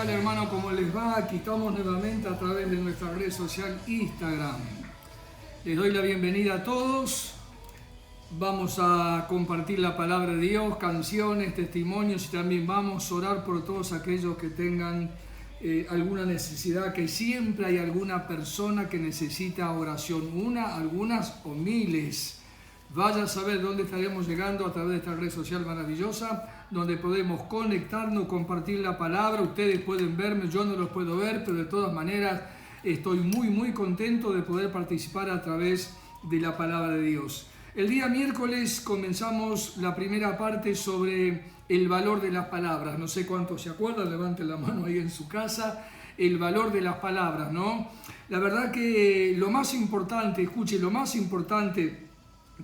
tal, hermano? ¿Cómo les va? Aquí estamos nuevamente a través de nuestra red social Instagram. Les doy la bienvenida a todos. Vamos a compartir la palabra de Dios, canciones, testimonios, y también vamos a orar por todos aquellos que tengan alguna necesidad, que siempre hay alguna persona que necesita oración, algunas o miles. Vaya a saber dónde estaremos llegando a través de esta red social maravillosa, donde podemos conectarnos, compartir la palabra. Ustedes pueden verme, yo no los puedo ver, pero de todas maneras estoy muy contento de poder participar a través de la palabra de Dios. El día miércoles comenzamos la primera parte sobre el valor de las palabras. No sé cuántos se acuerdan, levanten la mano ahí en su casa. El valor de las palabras, ¿no? La verdad que lo más importante, escuche, lo más importante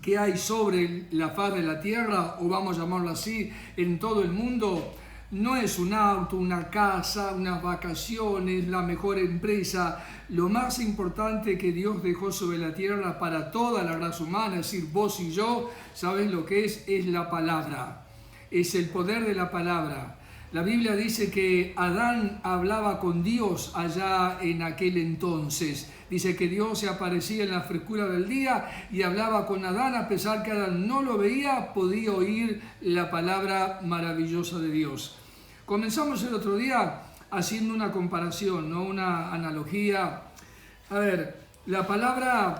que hay sobre la faz de la tierra, o vamos a llamarlo así, en todo el mundo, no es un auto, una casa, unas vacaciones, la mejor empresa. Lo más importante que Dios dejó sobre la tierra para toda la raza humana, es decir, vos y yo, ¿sabes lo que es la palabra? Es el poder de la palabra. La Biblia dice que Adán hablaba con Dios allá en aquel entonces. Dice que Dios se aparecía en la frescura del día y hablaba con Adán, a pesar que Adán no lo veía, podía oír la palabra maravillosa de Dios. Comenzamos el otro día haciendo una comparación, ¿no? Una analogía. A ver, la palabra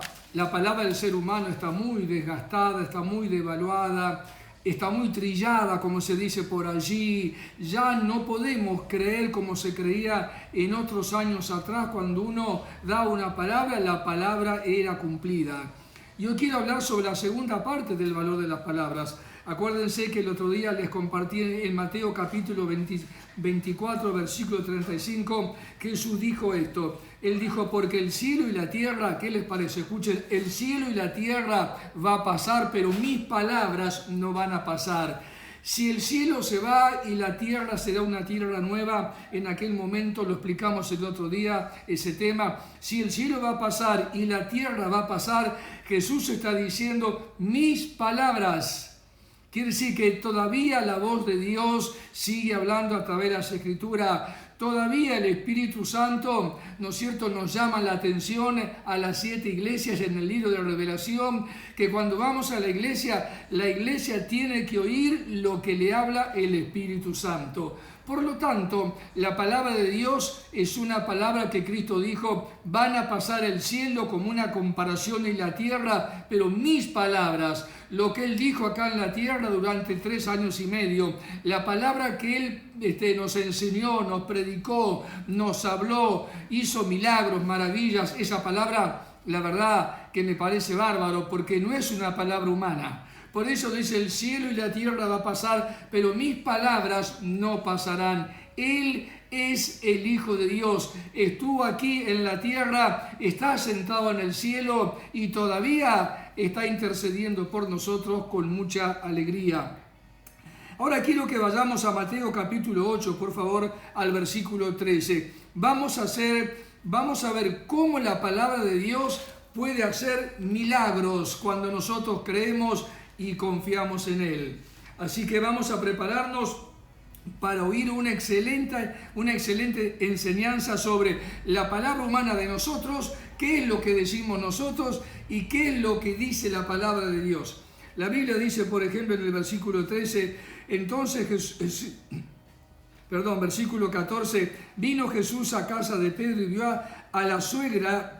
del ser humano está muy desgastada, está muy devaluada, está muy trillada, como se dice por allí. Ya no podemos creer como se creía en otros años atrás, cuando uno daba una palabra, la palabra era cumplida. Yo quiero hablar sobre la segunda parte del valor de las palabras. Acuérdense que el otro día les compartí en Mateo capítulo 24, versículo 35, que Jesús dijo esto. Él dijo, porque el cielo y la tierra, ¿qué les parece? Escuchen, el cielo y la tierra va a pasar, pero mis palabras no van a pasar. Si el cielo se va y la tierra será una tierra nueva, en aquel momento lo explicamos el otro día, ese tema. Si el cielo va a pasar y la tierra va a pasar, Jesús está diciendo, mis palabras. Quiere decir que todavía la voz de Dios sigue hablando a través de las Escrituras. Todavía el Espíritu Santo, ¿no es cierto?, nos llama la atención a las 7 iglesias en el libro de Revelación, que cuando vamos a la iglesia tiene que oír lo que le habla el Espíritu Santo. Por lo tanto, la palabra de Dios es una palabra que Cristo dijo, van a pasar el cielo como una comparación en la tierra, pero mis palabras, lo que Él dijo acá en la tierra durante 3 años y medio, la palabra que Él nos enseñó, nos predicó, nos habló, hizo milagros, maravillas, esa palabra, la verdad que me parece bárbaro, porque no es una palabra humana. Por eso dice, el cielo y la tierra va a pasar, pero mis palabras no pasarán. Él es el Hijo de Dios. Estuvo aquí en la tierra, está sentado en el cielo y todavía está intercediendo por nosotros con mucha alegría. Ahora quiero que vayamos a Mateo capítulo 8, por favor, al versículo 13. Vamos a ver cómo la palabra de Dios puede hacer milagros cuando nosotros creemos y confiamos en Él. Así que vamos a prepararnos para oír una excelente enseñanza sobre la palabra humana de nosotros, qué es lo que decimos nosotros y qué es lo que dice la palabra de Dios. La Biblia dice, por ejemplo, en el versículo 13, versículo 14, vino Jesús a casa de Pedro y vio a la suegra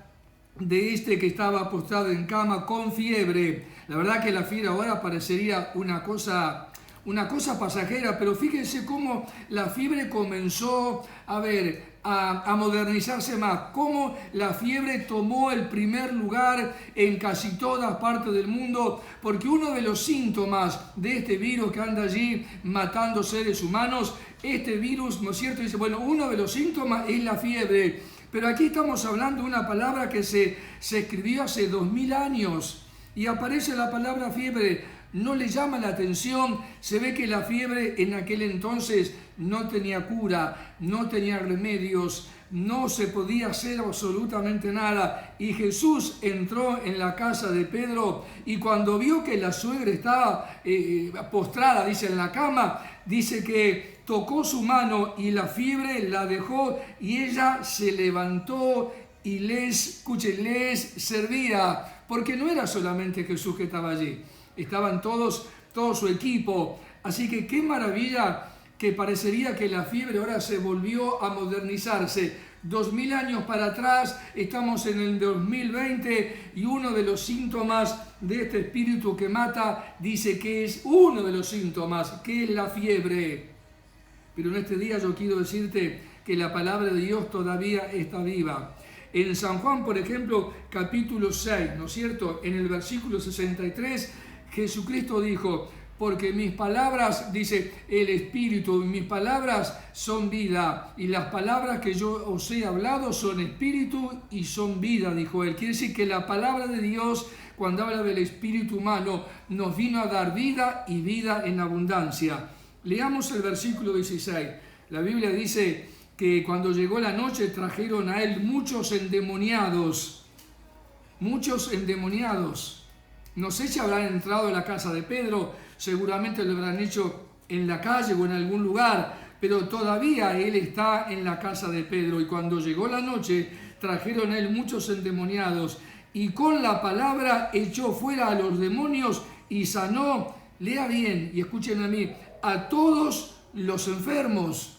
de que estaba postrado en cama con fiebre. La verdad que la fiebre ahora parecería una cosa pasajera, pero fíjense cómo la fiebre comenzó a modernizarse más, cómo la fiebre tomó el primer lugar en casi todas partes del mundo, porque uno de los síntomas de este virus que anda allí matando seres humanos, este virus, ¿no es cierto? Dice, bueno, uno de los síntomas es la fiebre. Pero aquí estamos hablando de una palabra que se escribió hace 2000 años y aparece la palabra fiebre. No le llama la atención. Se ve que la fiebre en aquel entonces no tenía cura, no tenía remedios, no se podía hacer absolutamente nada. Y Jesús entró en la casa de Pedro y cuando vio que la suegra estaba postrada, dice, en la cama, dice que tocó su mano y la fiebre la dejó y ella se levantó y les servía, porque no era solamente Jesús que estaba allí, estaban todo su equipo. Así que qué maravilla que parecería que la fiebre ahora se volvió a modernizarse. 2000 años para atrás, estamos en el 2020 y uno de los síntomas de este espíritu que mata, dice que es uno de los síntomas, que es la fiebre. Pero en este día yo quiero decirte que la palabra de Dios todavía está viva. En San Juan, por ejemplo, capítulo 6, ¿no es cierto? En el versículo 63, Jesucristo dijo: porque mis palabras, dice el Espíritu, mis palabras son vida, y las palabras que yo os he hablado son espíritu y son vida, dijo él. Quiere decir que la palabra de Dios, cuando habla del espíritu humano, nos vino a dar vida y vida en abundancia. Leamos el versículo 16. La Biblia dice que cuando llegó la noche trajeron a él muchos endemoniados. Muchos endemoniados. No sé si habrán entrado en la casa de Pedro, seguramente lo habrán hecho en la calle o en algún lugar, pero todavía él está en la casa de Pedro. Y cuando llegó la noche, trajeron a él muchos endemoniados, y con la palabra echó fuera a los demonios y sanó, lea bien y escuchen a mí, a todos los enfermos.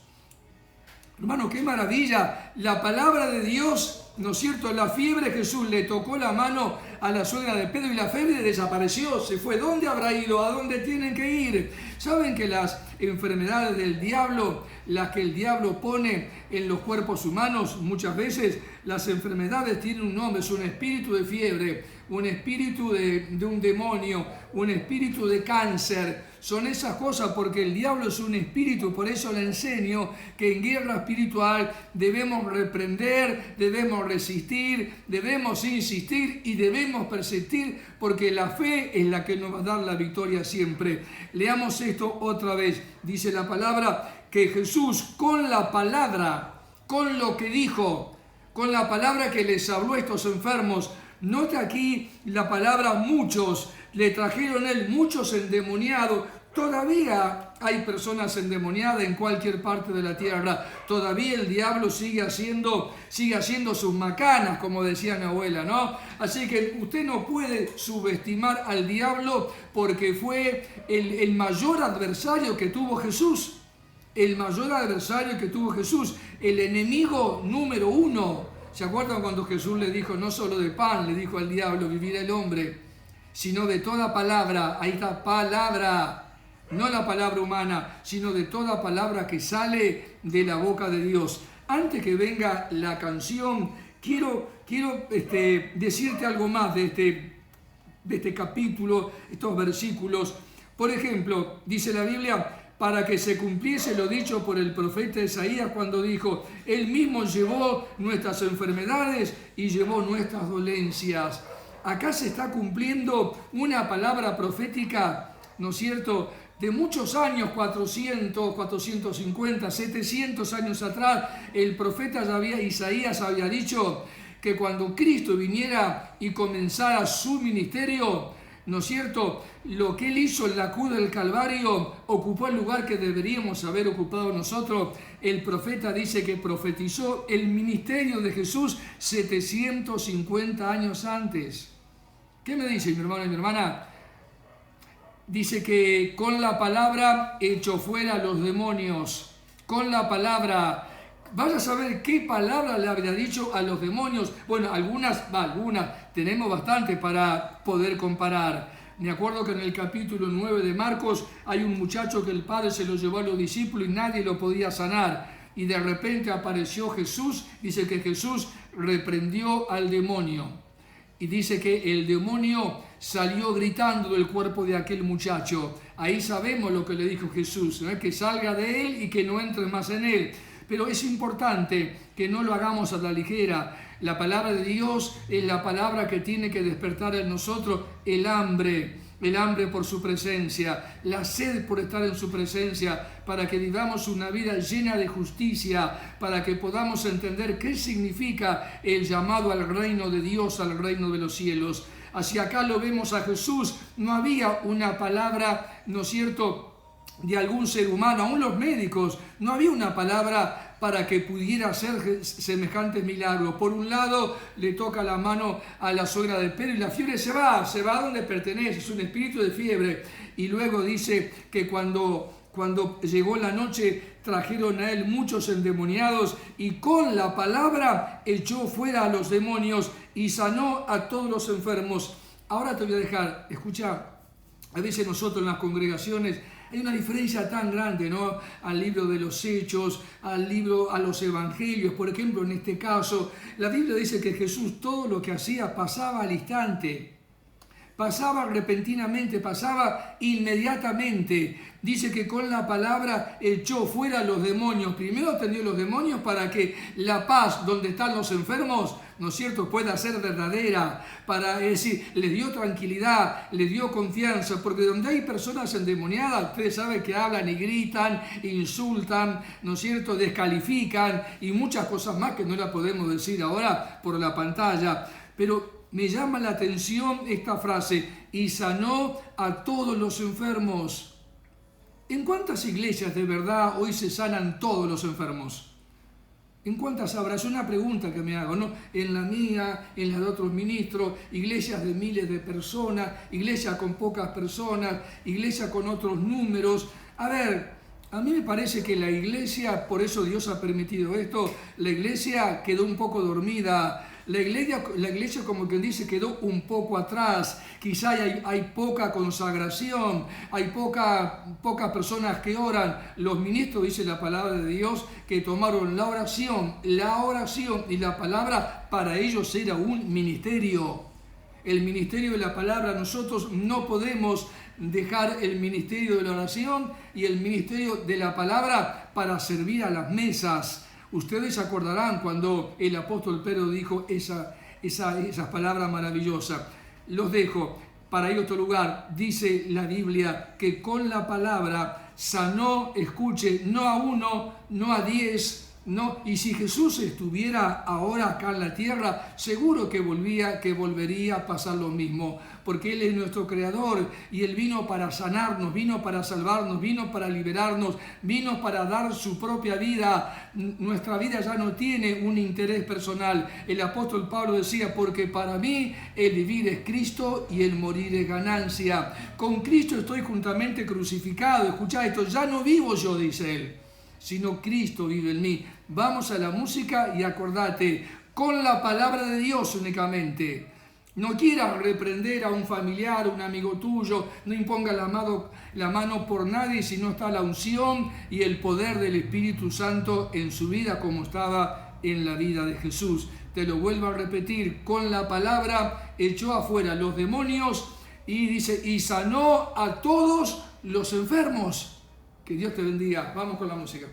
Hermano, qué maravilla, la palabra de Dios, ¿no es cierto? La fiebre, Jesús le tocó la mano a la suegra de Pedro y la fiebre desapareció, se fue. ¿Dónde habrá ido? ¿A dónde tienen que ir? ¿Saben que las enfermedades del diablo, las que el diablo pone en los cuerpos humanos, muchas veces las enfermedades tienen un nombre? Es un espíritu de fiebre, un espíritu de un demonio, un espíritu de cáncer. Son esas cosas porque el diablo es un espíritu. Por eso le enseño que en guerra espiritual debemos reprender, debemos resistir, debemos insistir y debemos persistir, porque la fe es la que nos va a dar la victoria siempre. Leamos esto otra vez. Dice la palabra que Jesús con la palabra, con lo que dijo, con la palabra que les habló a estos enfermos, nota aquí la palabra muchos, le trajeron a él muchos endemoniados. Todavía hay personas endemoniadas en cualquier parte de la tierra. Todavía el diablo sigue haciendo sus macanas, como decía mi abuela, ¿no? Así que usted no puede subestimar al diablo, porque fue el mayor adversario que tuvo Jesús. El mayor adversario que tuvo Jesús. El enemigo número uno. ¿Se acuerdan cuando Jesús le dijo, no solo de pan, le dijo al diablo, vivirá el hombre, sino de toda palabra? Ahí está, palabra. No la palabra humana, sino de toda palabra que sale de la boca de Dios. Antes que venga la canción, quiero decirte algo más de este capítulo, estos versículos. Por ejemplo, dice la Biblia, para que se cumpliese lo dicho por el profeta Isaías cuando dijo, Él mismo llevó nuestras enfermedades y llevó nuestras dolencias. Acá se está cumpliendo una palabra profética, ¿no es cierto?, de muchos años, 400, 450, 700 años atrás. El profeta Isaías había dicho que cuando Cristo viniera y comenzara su ministerio, ¿no es cierto?, lo que él hizo en la cruz del Calvario ocupó el lugar que deberíamos haber ocupado nosotros. El profeta dice que profetizó el ministerio de Jesús 750 años antes. ¿Qué me dice mi hermano y mi hermana? Dice que con la palabra echó fuera a los demonios. Con la palabra. Vaya a saber qué palabra le habría dicho a los demonios. Bueno, algunas, tenemos bastante para poder comparar. Me acuerdo que en el capítulo 9 de Marcos hay un muchacho que el padre se lo llevó a los discípulos y nadie lo podía sanar. Y de repente apareció Jesús. Dice que Jesús reprendió al demonio. Y dice que el demonio salió gritando del cuerpo de aquel muchacho. Ahí sabemos lo que le dijo Jesús, ¿no? Que salga de él y que no entre más en él. Pero es importante que no lo hagamos a la ligera. La palabra de Dios es la palabra que tiene que despertar en nosotros el hambre por su presencia, la sed por estar en su presencia, para que vivamos una vida llena de justicia, para que podamos entender qué significa el llamado al reino de Dios, al reino de los cielos. Hacia acá lo vemos a Jesús, no había una palabra, ¿no es cierto?, de algún ser humano, aún los médicos, no había una palabra para que pudiera hacer semejantes milagros. Por un lado, le toca la mano a la suegra de Pedro y la fiebre se va a donde pertenece, es un espíritu de fiebre. Y luego dice que cuando llegó la noche, trajeron a él muchos endemoniados y con la palabra echó fuera a los demonios y sanó a todos los enfermos. Ahora te voy a dejar, escucha, a veces nosotros en las congregaciones hay una diferencia tan grande, ¿no? Al libro de los Hechos, a los Evangelios. Por ejemplo, en este caso, la Biblia dice que Jesús todo lo que hacía pasaba al instante. Pasaba repentinamente, pasaba inmediatamente. Dice que con la palabra echó fuera los demonios. Primero atendió los demonios para que la paz donde están los enfermos, ¿no es cierto?, pueda ser verdadera. Es decir, les dio tranquilidad, les dio confianza, porque donde hay personas endemoniadas, ustedes saben que hablan y gritan, insultan, ¿no es cierto?, descalifican y muchas cosas más que no las podemos decir ahora por la pantalla. Pero me llama la atención esta frase, y sanó a todos los enfermos. ¿En cuántas iglesias de verdad hoy se sanan todos los enfermos? ¿En cuántas habrá? Es una pregunta que me hago, ¿no? En la mía, en la de otros ministros, iglesias de miles de personas, iglesias con pocas personas, iglesias con otros números. A ver, a mí me parece que la iglesia, por eso Dios ha permitido esto, la iglesia quedó un poco dormida. La iglesia, como quien dice, quedó un poco atrás. Quizá hay poca consagración, hay pocas personas que oran. Los ministros, dice la palabra de Dios, que tomaron la oración y la palabra, para ellos era un ministerio. El ministerio de la palabra, nosotros no podemos dejar el ministerio de la oración y el ministerio de la palabra para servir a las mesas. Ustedes se acordarán cuando el apóstol Pedro dijo esas palabras maravillosas. Los dejo para ir a otro lugar. Dice la Biblia que con la palabra sanó, escuche, no a 1, no a 10, no. Y si Jesús estuviera ahora acá en la tierra, seguro que volvería a pasar lo mismo, porque Él es nuestro creador y Él vino para sanarnos, vino para salvarnos, vino para liberarnos, vino para dar su propia vida. Nuestra vida ya no tiene un interés personal. El apóstol Pablo decía, porque para mí el vivir es Cristo y el morir es ganancia. Con Cristo estoy juntamente crucificado. Escuchá esto, ya no vivo yo, dice él, sino Cristo vive en mí. Vamos a la música y acordate, con la palabra de Dios únicamente. No quieras reprender a un familiar, a un amigo tuyo, no imponga la mano por nadie si no está la unción y el poder del Espíritu Santo en su vida como estaba en la vida de Jesús. Te lo vuelvo a repetir, con la palabra echó afuera los demonios y dice, y sanó a todos los enfermos. Que Dios te bendiga. Vamos con la música.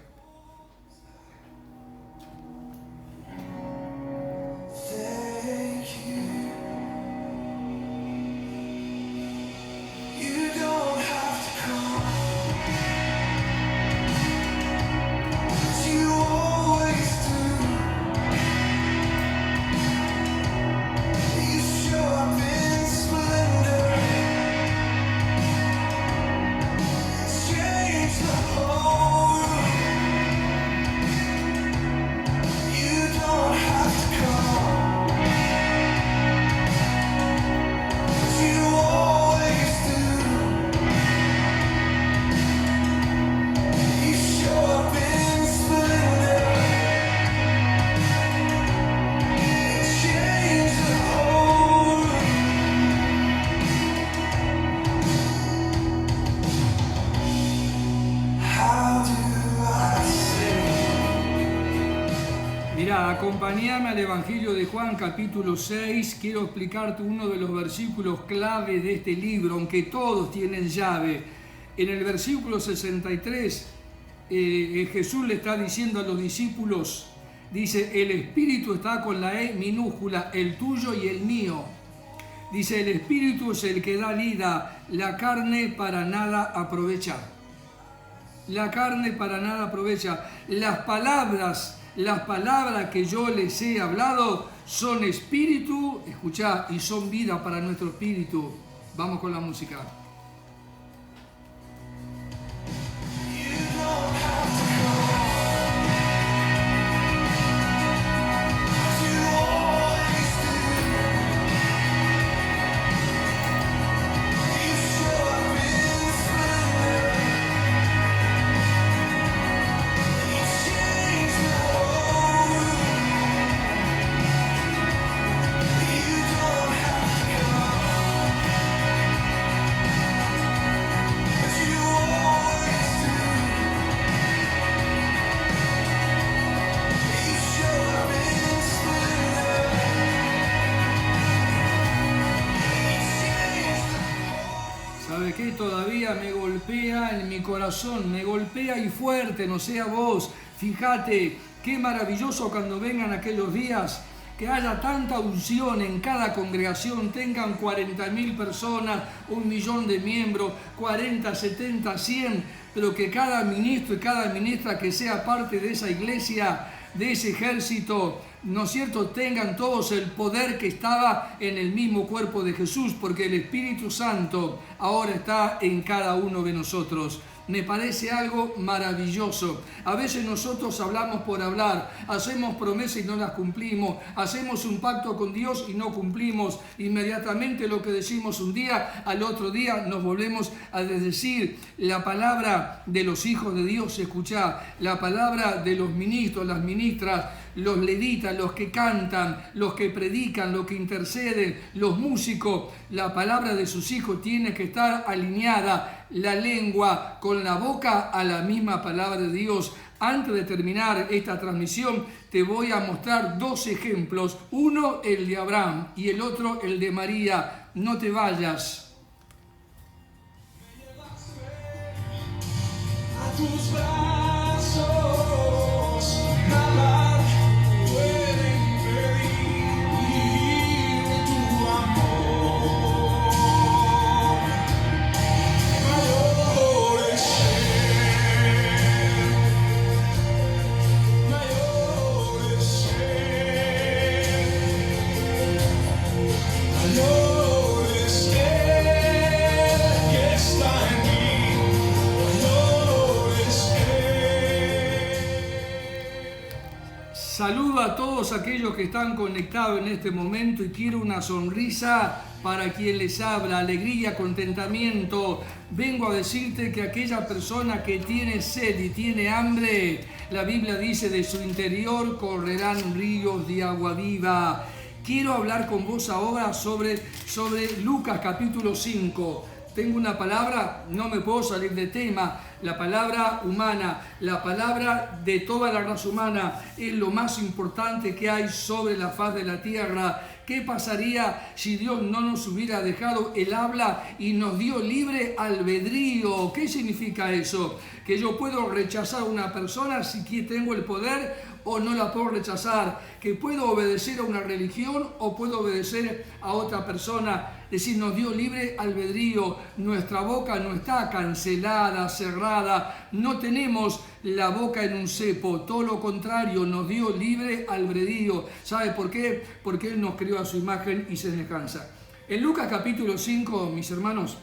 Acompáñame al Evangelio de Juan, capítulo 6. Quiero explicarte uno de los versículos clave de este libro, aunque todos tienen llave. En el versículo 63, Jesús le está diciendo a los discípulos, dice, el Espíritu está con la E minúscula, el tuyo y el mío. Dice, el Espíritu es el que da vida, la carne para nada aprovecha. La carne para nada aprovecha. Las palabras que yo les he hablado son espíritu, escuchá, y son vida para nuestro espíritu. Vamos con la música. ¿Sabe qué? Todavía me golpea en mi corazón, me golpea y fuerte, no sea vos. Fíjate, qué maravilloso cuando vengan aquellos días, que haya tanta unción en cada congregación, tengan 40.000 personas, 1 millón de miembros, 40, 70, 100, pero que cada ministro y cada ministra que sea parte de esa iglesia, de ese ejército, ¿no es cierto?, tengan todos el poder que estaba en el mismo cuerpo de Jesús, porque el Espíritu Santo ahora está en cada uno de nosotros. Me parece algo maravilloso. A veces nosotros hablamos por hablar, hacemos promesas y no las cumplimos, hacemos un pacto con Dios y no cumplimos. Inmediatamente lo que decimos un día, al otro día nos volvemos a decir. La palabra de los hijos de Dios, escuchá, la palabra de los ministros, las ministras, los levitas, los que cantan, los que predican, los que interceden, los músicos, la palabra de sus hijos tiene que estar alineada, la lengua con la boca a la misma palabra de Dios. Antes de terminar esta transmisión, te voy a mostrar 2 ejemplos, uno el de Abraham y el otro el de María. No te vayas. A tus brazos, nada puede impedir tu amor. Mayor es Él, mayor es Él, mayor es Él que está en mí. Saludo a todos aquellos que están conectados en este momento y quiero una sonrisa para quien les habla, alegría, contentamiento. Vengo a decirte que aquella persona que tiene sed y tiene hambre, la Biblia dice, de su interior correrán ríos de agua viva. Quiero hablar con vos ahora sobre Lucas capítulo 5. Tengo una palabra, no me puedo salir de tema, la palabra humana, la palabra de toda la raza humana es lo más importante que hay sobre la faz de la tierra. ¿Qué pasaría si Dios no nos hubiera dejado el habla y nos dio libre albedrío? ¿Qué significa eso? Que yo puedo rechazar a una persona si tengo el poder o no la puedo rechazar, que puedo obedecer a una religión o puedo obedecer a otra persona. Es decir, nos dio libre albedrío, nuestra boca no está cancelada, cerrada, no tenemos la boca en un cepo, todo lo contrario, nos dio libre albedrío. ¿Sabe por qué? Porque Él nos creó a su imagen y semejanza. En Lucas capítulo 5, mis hermanos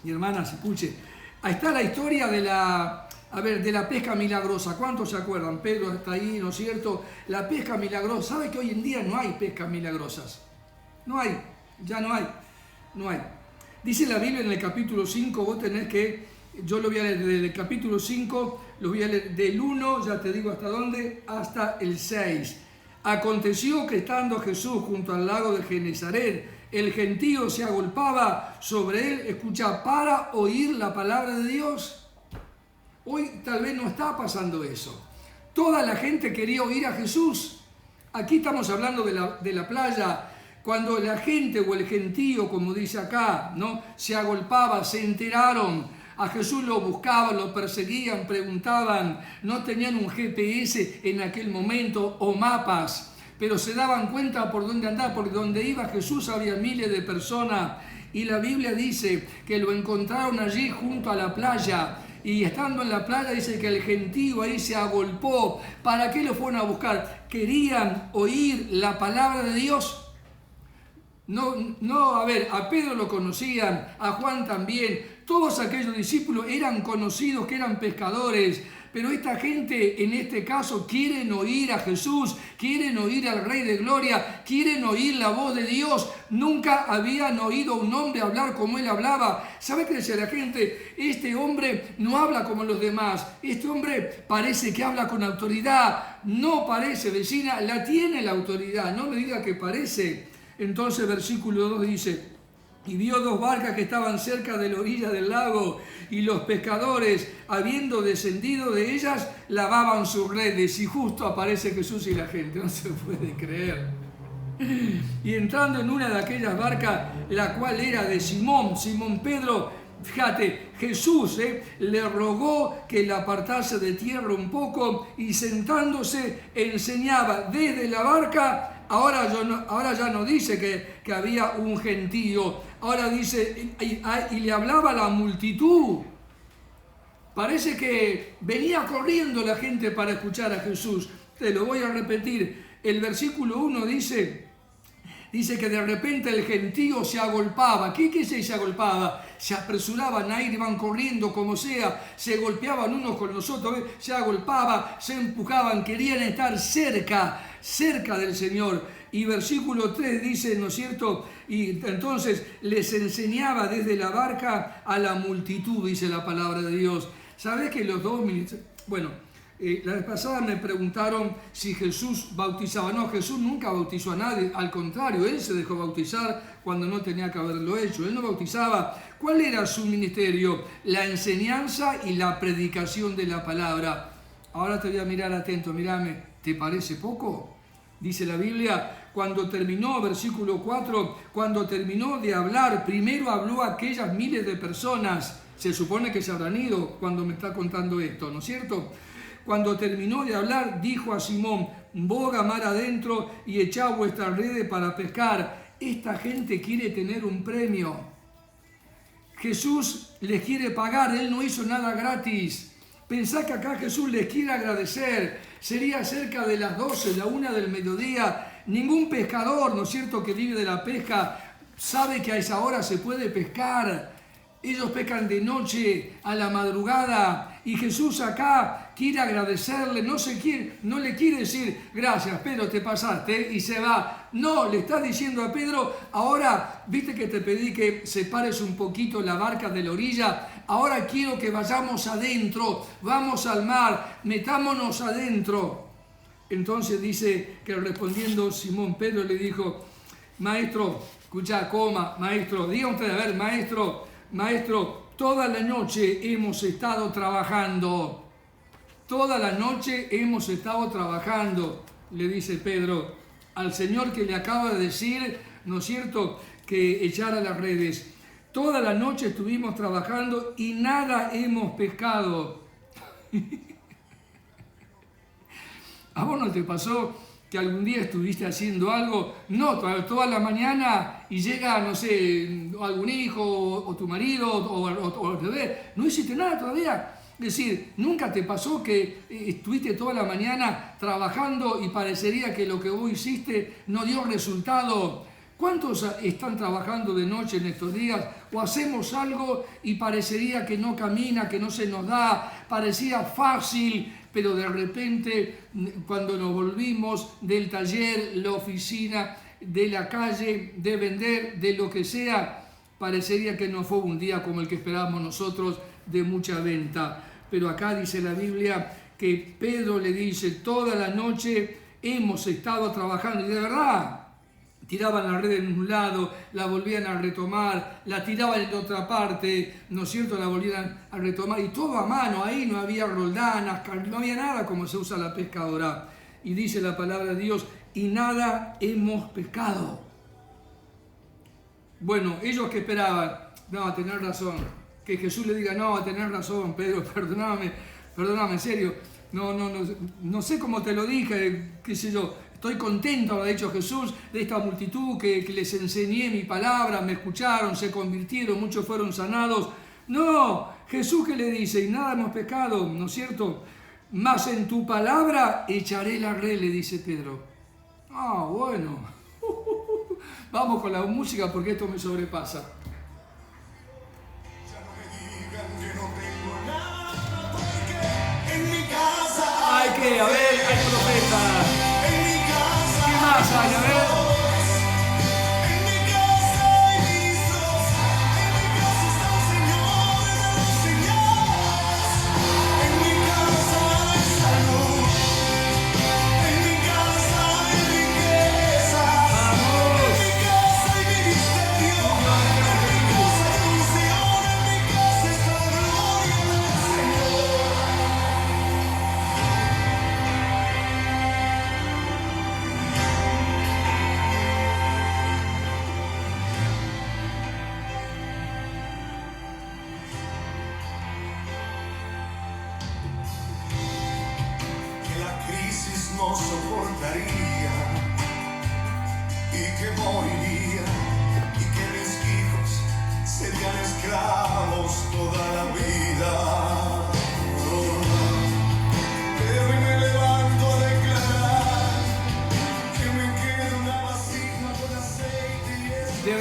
y hermanas, escuche, ahí está la historia de la pesca milagrosa. ¿Cuántos se acuerdan? Pedro está ahí, ¿no es cierto? La pesca milagrosa. ¿Sabe que hoy en día no hay pescas milagrosas? No hay, ya no hay. Dice la Biblia en el capítulo 5, vos tenés que, yo lo voy a leer desde el capítulo 5, lo voy a leer del 1, ya te digo hasta dónde, hasta el 6. Aconteció que estando Jesús junto al lago de Genesaret, el gentío se agolpaba sobre él, escucha, para oír la palabra de Dios. Hoy tal vez no está pasando eso. Toda la gente quería oír a Jesús. Aquí estamos hablando de la playa. Cuando la gente o el gentío, como dice acá, ¿no?, se agolpaba, se enteraron, a Jesús lo buscaban, lo perseguían, preguntaban, no tenían un GPS en aquel momento o mapas, pero se daban cuenta por dónde andaba, porque donde iba Jesús había miles de personas, y la Biblia dice que lo encontraron allí junto a la playa, y estando en la playa dice que el gentío ahí se agolpó. ¿Para qué lo fueron a buscar? Querían oír la palabra de Dios. No, a Pedro lo conocían, a Juan también, todos aquellos discípulos eran conocidos que eran pescadores, pero esta gente en este caso quieren oír a Jesús, quieren oír al Rey de Gloria, quieren oír la voz de Dios. Nunca habían oído a un hombre hablar como él hablaba. ¿Sabe qué decía la gente? Este hombre no habla como los demás, este hombre parece que habla con autoridad. No parece, vecina, la tiene la autoridad, no me diga que parece. Entonces versículo 2 dice, y vio 2 barcas que estaban cerca de la orilla del lago, y los pescadores, habiendo descendido de ellas, lavaban sus redes. Y justo aparece Jesús y la gente, no se puede creer. Y entrando en una de aquellas barcas, la cual era de Simón Pedro, Fíjate, Jesús le rogó que la apartase de tierra un poco y sentándose enseñaba desde la barca. Ahora ya no dice que había un gentío, ahora dice y le hablaba a la multitud. Parece que venía corriendo la gente para escuchar a Jesús. Te lo voy a repetir. El versículo 1 dice que de repente el gentío se agolpaba. ¿Qué se agolpaba? Se apresuraban a ir, iban corriendo como sea, se golpeaban unos con los otros, se agolpaban, se empujaban, querían estar cerca del Señor. Y versículo 3 dice, ¿no es cierto? Y entonces les enseñaba desde la barca a la multitud, dice la palabra de Dios. ¿Sabés que los dos ministros? Bueno, la vez pasada me preguntaron si Jesús bautizaba. No, Jesús nunca bautizó a nadie, al contrario, Él se dejó bautizar cuando no tenía que haberlo hecho. Él no bautizaba. ¿Cuál era su ministerio? La enseñanza y la predicación de la palabra. Ahora te voy a mirar atento, mírame, ¿te parece poco? Dice la Biblia, cuando terminó, versículo 4, cuando terminó de hablar, primero habló a aquellas miles de personas. Se supone que se habrán ido cuando me está contando esto, ¿no es cierto? Cuando terminó de hablar, dijo a Simón, boga mar adentro y echad vuestras redes para pescar. Esta gente quiere tener un premio. Jesús les quiere pagar, Él no hizo nada gratis. Pensá que acá Jesús les quiere agradecer. Sería cerca de las 12, la 1 del mediodía. Ningún pescador, ¿no es cierto?, que vive de la pesca, sabe que a esa hora se puede pescar. Ellos pescan de noche, a la madrugada, y Jesús acá quiere agradecerle, no le quiere decir, gracias Pedro, te pasaste, y se va. No, le está diciendo a Pedro, ahora, viste que te pedí que separes un poquito la barca de la orilla, ahora quiero que vayamos adentro, vamos al mar, metámonos adentro. Entonces dice que respondiendo Simón Pedro le dijo, maestro, escucha, coma, maestro, diga usted, a ver, Maestro, toda la noche hemos estado trabajando. Toda la noche hemos estado trabajando, le dice Pedro al Señor que le acaba de decir, ¿no es cierto?, que echara las redes. Toda la noche estuvimos trabajando y nada hemos pescado. ¿A vos no te pasó que algún día estuviste haciendo algo? No, toda la mañana y llega, no sé, algún hijo o tu marido o el bebé. No hiciste nada todavía. Es decir, ¿nunca te pasó que estuviste toda la mañana trabajando y parecería que lo que vos hiciste no dio resultado? ¿Cuántos están trabajando de noche en estos días? O hacemos algo y parecería que no camina, que no se nos da, parecía fácil, pero de repente cuando nos volvimos del taller, la oficina, de la calle, de vender, de lo que sea, parecería que no fue un día como el que esperábamos nosotros de mucha venta. Pero acá dice la Biblia que Pedro le dice, toda la noche hemos estado trabajando, y de verdad, tiraban la red en un lado, la volvían a retomar, la tiraban en otra parte, ¿no es cierto?, la volvían a retomar, y todo a mano, ahí no había roldanas, no había nada como se usa la pesca ahora. Y dice la palabra de Dios, y nada hemos pescado. Bueno, ellos que esperaban, no, tener razón, que Jesús le diga, no, tener razón, Pedro, perdóname, en serio, no sé cómo te lo dije, qué sé yo. Estoy contento, ha dicho Jesús, de esta multitud que les enseñé mi palabra, me escucharon, se convirtieron, muchos fueron sanados. No, Jesús que le dice, y nada hemos pecado, ¿no es cierto? Mas en tu palabra echaré la red, le dice Pedro. Ah, bueno. Vamos con la música porque esto me sobrepasa. Hay que, a ver, hay profeta. ¿Qué más hay? A ver. no soportaría y que moriría y que mis hijos serían esclavos toda la vida. Pero hoy me levanto a declarar que me queda una vasija con aceite y es... De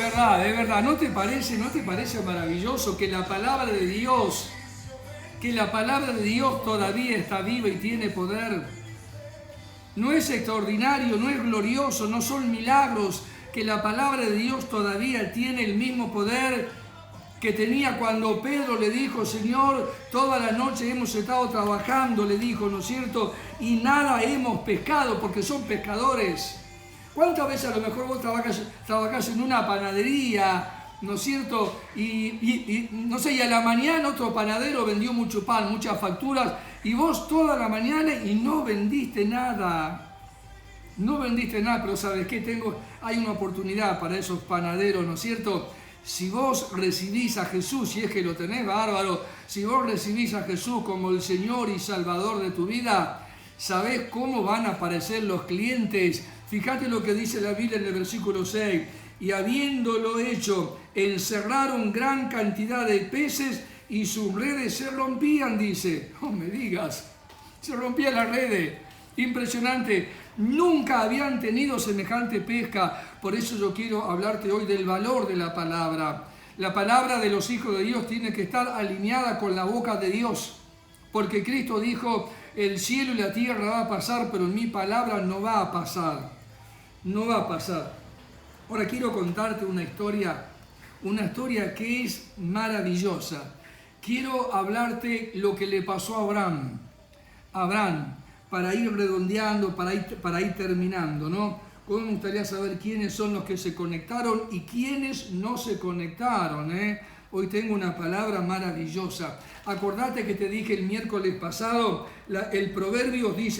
verdad, ¿no te parece maravilloso que la palabra de Dios todavía está viva y tiene poder? No es extraordinario, no es glorioso, no son milagros, que la palabra de Dios todavía tiene el mismo poder que tenía cuando Pedro le dijo: Señor, toda la noche hemos estado trabajando, le dijo, ¿no es cierto? Y nada hemos pescado, porque son pescadores. ¿Cuántas veces a lo mejor vos trabajás en una panadería, ¿no es cierto? Y no sé, y a la mañana otro panadero vendió mucho pan, muchas facturas, y vos toda la mañana y no vendiste nada. No vendiste nada, pero ¿sabes qué? Hay una oportunidad para esos panaderos, ¿no es cierto? Si vos recibís a Jesús, si es que lo tenés, bárbaro, si vos recibís a Jesús como el Señor y Salvador de tu vida, ¿sabés cómo van a aparecer los clientes? Fíjate lo que dice la Biblia en el versículo 6. Y habiéndolo hecho, encerraron gran cantidad de peces y sus redes se rompían, dice. No me digas, se rompían las redes. Impresionante. Nunca habían tenido semejante pesca. Por eso yo quiero hablarte hoy del valor de la palabra. La palabra de los hijos de Dios tiene que estar alineada con la boca de Dios. Porque Cristo dijo: el cielo y la tierra va a pasar, pero mi palabra no va a pasar. No va a pasar. Ahora quiero contarte una historia que es maravillosa. Quiero hablarte lo que le pasó a Abraham, para ir redondeando, para ir terminando, ¿no? Hoy me gustaría saber quiénes son los que se conectaron y quiénes no se conectaron, ¿eh? Hoy tengo una palabra maravillosa. Acordate que te dije el miércoles pasado, el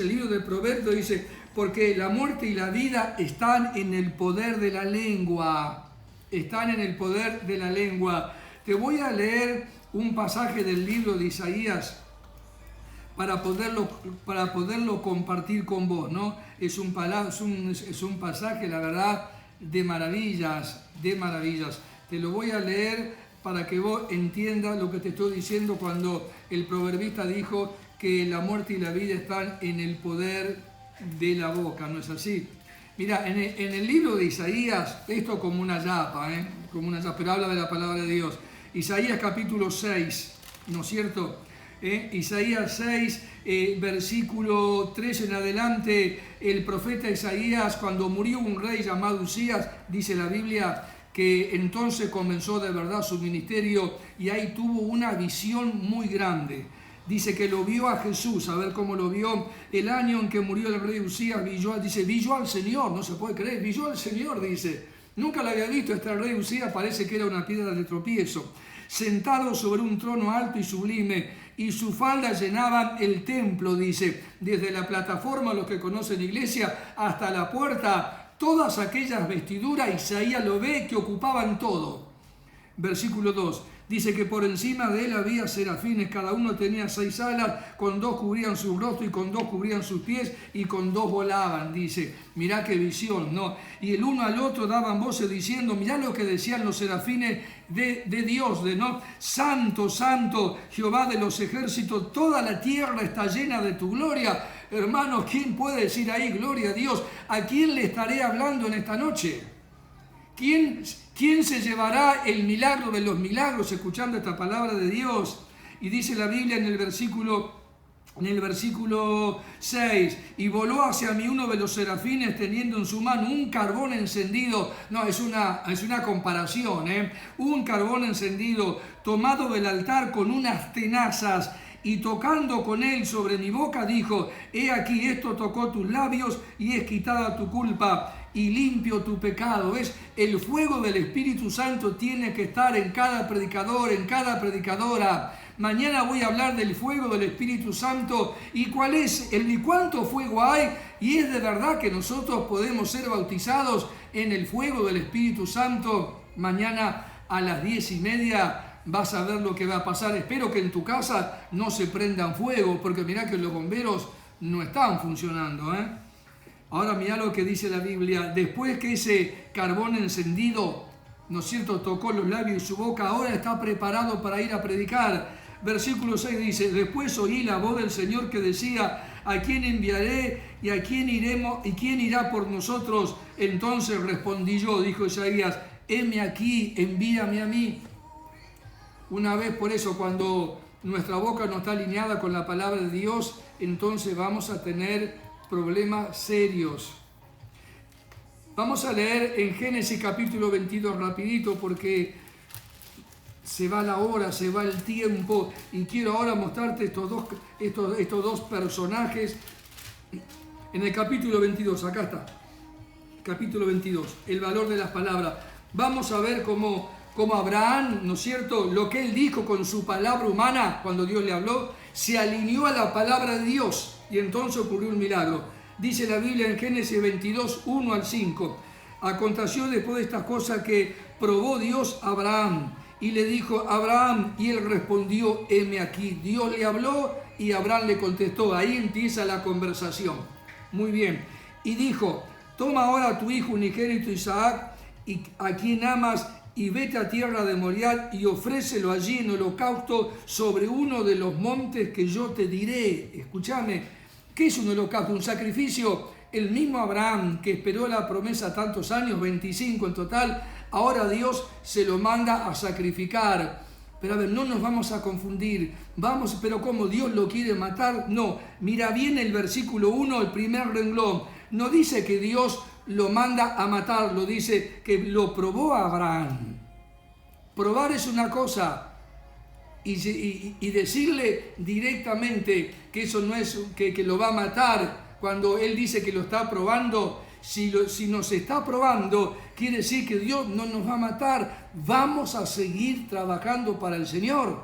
libro de Proverbios dice: porque la muerte y la vida están en el poder de la lengua. Están en el poder de la lengua. Te voy a leer un pasaje del libro de Isaías para poderlo compartir con vos, ¿no? Es un pasaje, la verdad, de maravillas. Te lo voy a leer para que vos entiendas lo que te estoy diciendo cuando el proverbista dijo que la muerte y la vida están en el poder de la boca, ¿no es así? Mira, en el libro de Isaías, esto como una yapa, pero habla de la palabra de Dios. Isaías capítulo 6, ¿no es cierto? Isaías 6, versículo 3 en adelante, el profeta Isaías, cuando murió un rey llamado Usías, dice la Biblia que entonces comenzó de verdad su ministerio y ahí tuvo una visión muy grande. Dice que lo vio a Jesús, a ver cómo lo vio. El año en que murió el rey Usías, vi yo al Señor, no se puede creer, vi yo al Señor, dice. Nunca lo había visto, este rey Usías parece que era una piedra de tropiezo. Sentado sobre un trono alto y sublime, y sus faldas llenaban el templo, dice. Desde la plataforma, los que conocen la iglesia, hasta la puerta, todas aquellas vestiduras, Isaías lo ve, que ocupaban todo. Versículo 2. Dice que por encima de él había serafines, cada uno tenía 6 alas, con 2 cubrían su rostro y con 2 cubrían sus pies y con 2 volaban, dice. Mirá qué visión, ¿no? Y el uno al otro daban voces diciendo, mirá lo que decían los serafines de Dios, ¿no? Santo, santo, Jehová de los ejércitos, toda la tierra está llena de tu gloria. Hermanos, ¿quién puede decir ahí gloria a Dios? ¿A quién le estaré hablando en esta noche? ¿Quién se llevará el milagro de los milagros escuchando esta palabra de Dios? Y dice la Biblia en el versículo 6, y voló hacia mí uno de los serafines teniendo en su mano un carbón encendido. No, es una comparación, un carbón encendido tomado del altar con unas tenazas, y tocando con él sobre mi boca dijo, he aquí esto tocó tus labios y es quitada tu culpa y limpio tu pecado. ¿Ves? El fuego del Espíritu Santo tiene que estar en cada predicador, en cada predicadora. Mañana voy a hablar del fuego del Espíritu Santo y cuál es, y cuánto fuego hay, y es de verdad que nosotros podemos ser bautizados en el fuego del Espíritu Santo. Mañana a las 10:30 vas a ver lo que va a pasar. Espero que en tu casa no se prendan fuego, porque mirá que los bomberos no están funcionando, Ahora mirá lo que dice la Biblia. Después que ese carbón encendido, ¿no es cierto?, tocó los labios y su boca, ahora está preparado para ir a predicar. Versículo 6 dice, después oí la voz del Señor que decía, ¿a quién enviaré y a quién iremos y quién irá por nosotros? Entonces respondí yo, dijo Isaías, heme aquí, envíame a mí. Una vez por eso, cuando nuestra boca no está alineada con la palabra de Dios, entonces vamos a tener problemas serios. Vamos a leer en Génesis capítulo 22 rapidito porque se va la hora, se va el tiempo y quiero ahora mostrarte estos dos personajes. En el capítulo 22, acá está, capítulo 22, el valor de las palabras. Vamos a ver cómo Abraham, ¿no es cierto?, lo que él dijo con su palabra humana cuando Dios le habló, se alineó a la palabra de Dios y entonces ocurrió un milagro. Dice la Biblia en Génesis 22, 1 al 5. Aconteció después de estas cosas que probó Dios a Abraham y le dijo, Abraham, y él respondió, heme aquí. Dios le habló y Abraham le contestó. Ahí empieza la conversación. Muy bien. Y dijo, toma ahora a tu hijo unigénito Isaac, y a quien amas, y vete a tierra de Moriah y ofrécelo allí en holocausto sobre uno de los montes que yo te diré. Escúchame, ¿qué es un holocausto? Un sacrificio. El mismo Abraham que esperó la promesa tantos años, 25 en total, ahora Dios se lo manda a sacrificar. Pero a ver, no nos vamos a confundir. Pero ¿cómo Dios lo quiere matar? No, mira bien el versículo 1, el primer renglón. No dice que Dios lo manda a matarlo, dice que lo probó a Abraham. Probar es una cosa y decirle directamente que eso no es, que lo va a matar, cuando él dice que lo está probando, si nos está probando, quiere decir que Dios no nos va a matar, vamos a seguir trabajando para el Señor.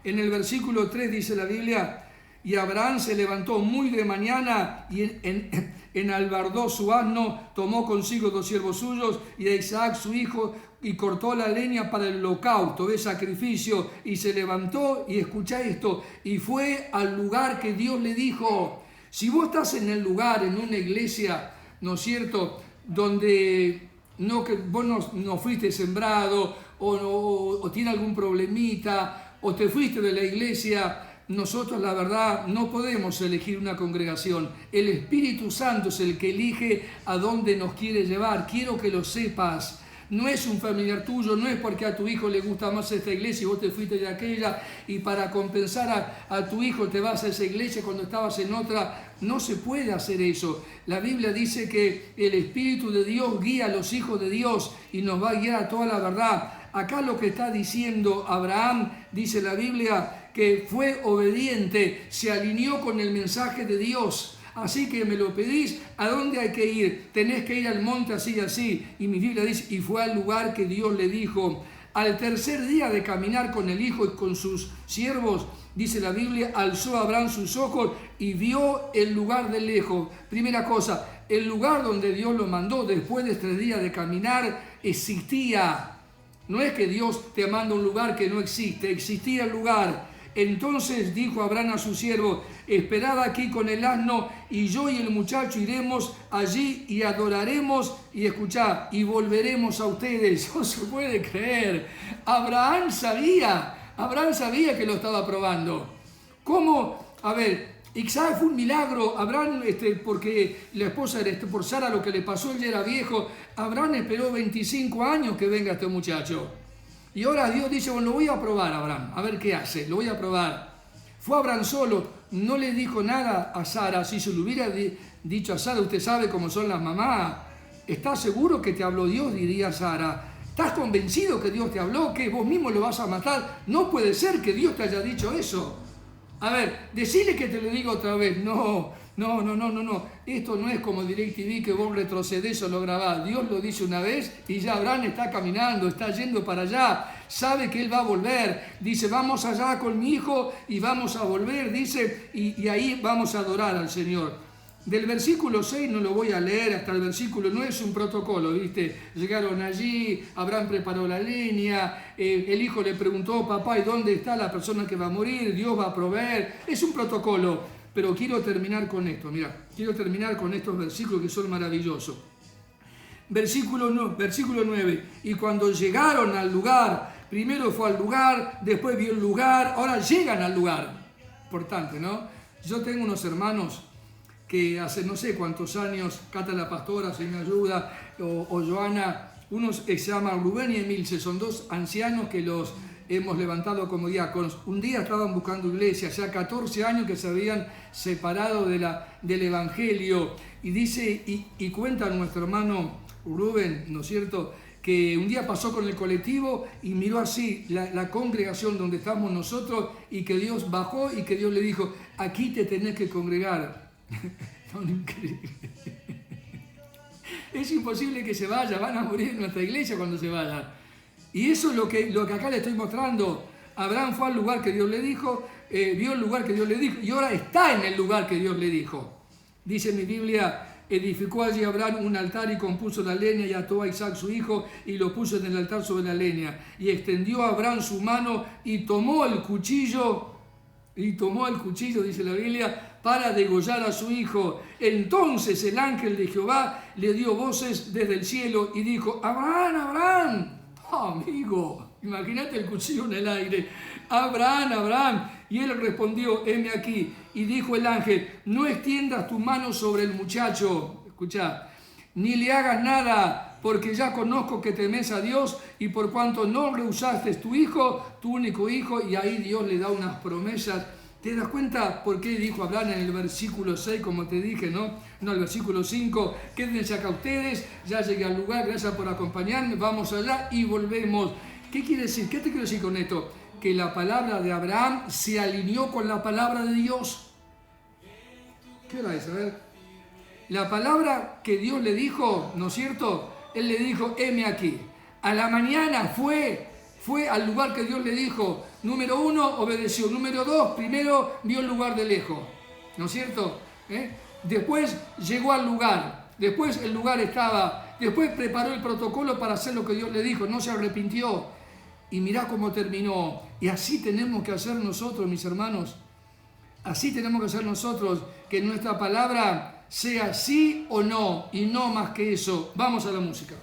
En el versículo 3 dice la Biblia, y Abraham se levantó muy de mañana y enalbardó su asno, tomó consigo 2 siervos suyos y a Isaac su hijo, y cortó la leña para el holocausto de sacrificio, y se levantó, y escucha esto, y fue al lugar que Dios le dijo. Si vos estás en el lugar, en una iglesia, ¿no es cierto?, donde vos no fuiste sembrado, o tiene algún problemita, o te fuiste de la iglesia, nosotros la verdad no podemos elegir una congregación. El Espíritu Santo es el que elige a dónde nos quiere llevar. Quiero que lo sepas. No es un familiar tuyo, no es porque a tu hijo le gusta más esta iglesia y vos te fuiste de aquella y para compensar a tu hijo te vas a esa iglesia cuando estabas en otra. No se puede hacer eso. La Biblia dice que el Espíritu de Dios guía a los hijos de Dios y nos va a guiar a toda la verdad. Acá lo que está diciendo Abraham, dice la Biblia, que fue obediente, se alineó con el mensaje de Dios. Así que me lo pedís, ¿a dónde hay que ir? Tenés que ir al monte así y así. Y mi Biblia dice, y fue al lugar que Dios le dijo. Al tercer día de caminar con el hijo y con sus siervos, dice la Biblia, alzó Abraham sus ojos y vio el lugar de lejos. Primera cosa, el lugar donde Dios lo mandó después de 3 días de caminar existía. No es que Dios te manda un lugar que no existe, existía el lugar. Entonces dijo Abraham a su siervo, esperad aquí con el asno, y yo y el muchacho iremos allí y adoraremos, y escuchad, y volveremos a ustedes. No se puede creer. Abraham sabía que lo estaba probando. ¿Cómo? A ver, Isaac fue un milagro. Abraham, porque la esposa por Sara lo que le pasó, él ya era viejo. Abraham esperó 25 años que venga este muchacho. Y ahora Dios dice, bueno, lo voy a probar a Abraham, a ver qué hace, lo voy a probar. Fue Abraham solo, no le dijo nada a Sara. Si se lo hubiera dicho a Sara, usted sabe cómo son las mamás. ¿Estás seguro que te habló Dios?, diría Sara. ¿Estás convencido que Dios te habló? ¿Que vos mismo lo vas a matar? No puede ser que Dios te haya dicho eso. A ver, decile que te lo digo otra vez. No. Esto no es como DirecTV que vos retrocedés o lo grabás. Dios lo dice una vez y ya Abraham está caminando, está yendo para allá. Sabe que él va a volver. Dice, vamos allá con mi hijo y vamos a volver. Dice, y ahí vamos a adorar al Señor. Del versículo 6 no lo voy a leer hasta el versículo 9, es un protocolo, ¿viste? Llegaron allí, Abraham preparó la leña, el hijo le preguntó, papá, ¿y dónde está la persona que va a morir? Dios va a proveer. Es un protocolo. pero quiero terminar con esto. Mira, quiero terminar con estos versículos que son maravillosos. Versículo 9. Y cuando llegaron al lugar, primero fue al lugar, después vio el lugar, ahora llegan al lugar. Importante, ¿no? Yo tengo unos hermanos que hace no sé cuántos años, Cata la pastora, si me ayuda, o Joana, unos que se llaman Rubén y Emilce, son dos ancianos que los hemos levantado como diáconos. Un día estaban buscando iglesia, ya 14 años que se habían separado del Evangelio, y dice, y cuenta nuestro hermano Rubén, ¿no es cierto?, que un día pasó con el colectivo y miró así la congregación donde estamos nosotros, y que Dios bajó y que Dios le dijo, aquí te tenés que congregar. Son increíbles. Es imposible que se vaya, van a morir en nuestra iglesia cuando se vayan. Y eso es lo que acá le estoy mostrando. Abraham fue al lugar que Dios le dijo, vio el lugar que Dios le dijo, y ahora está en el lugar que Dios le dijo. Dice en mi Biblia, edificó allí Abraham un altar y compuso la leña y ató a Isaac su hijo y lo puso en el altar sobre la leña. Y extendió a Abraham su mano y tomó el cuchillo, dice la Biblia, para degollar a su hijo. Entonces el ángel de Jehová le dio voces desde el cielo y dijo, Abraham, Abraham. Oh, amigo, imagínate el cuchillo en el aire. Abraham, Abraham. Y él respondió, heme aquí. Y dijo el ángel, no extiendas tu mano sobre el muchacho, escuchá, ni le hagas nada, porque ya conozco que temes a Dios, y por cuanto no rehusaste tu hijo, tu único hijo. Y ahí Dios le da unas promesas. ¿Te das cuenta por qué dijo Abraham en el versículo 6, como te dije, no, el versículo 5, quédense acá ustedes, ya llegué al lugar, gracias por acompañarme, vamos allá y volvemos. ¿Qué quiere decir? ¿Qué te quiero decir con esto? Que la palabra de Abraham se alineó con la palabra de Dios. ¿Qué hora es? A ver. La palabra que Dios le dijo, ¿no es cierto? Él le dijo, heme aquí. A la mañana fue al lugar que Dios le dijo. Número 1, obedeció. Número 2, primero vio el lugar de lejos. ¿No es cierto? Después llegó al lugar. Después el lugar estaba. Después preparó el protocolo para hacer lo que Dios le dijo. No se arrepintió. Y mirá cómo terminó. Y así tenemos que hacer nosotros, mis hermanos. Así tenemos que hacer nosotros. Que nuestra palabra sea sí o no. Y no más que eso. Vamos a la música.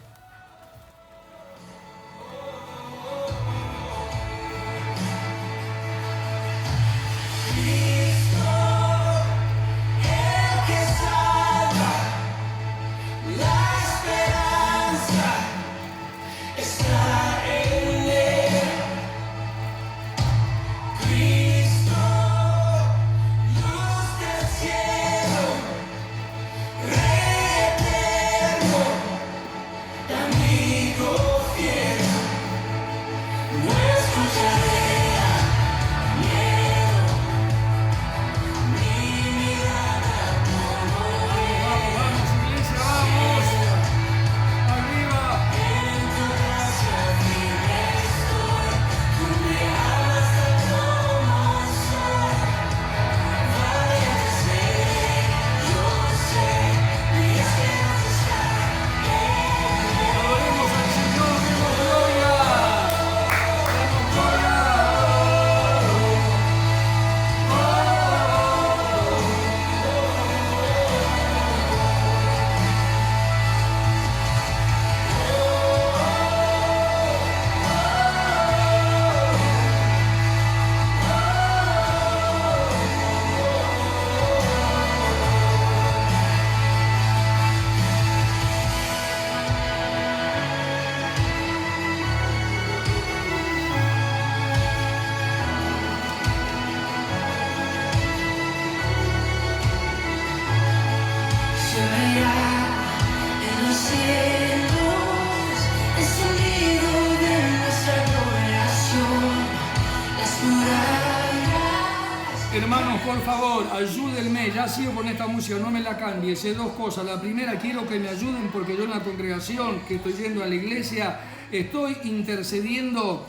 Hermanos, por favor, ayúdenme, ya sigo con esta música, no me la cambie, sé dos cosas. La primera, quiero que me ayuden porque yo en la congregación que estoy yendo a la iglesia, estoy intercediendo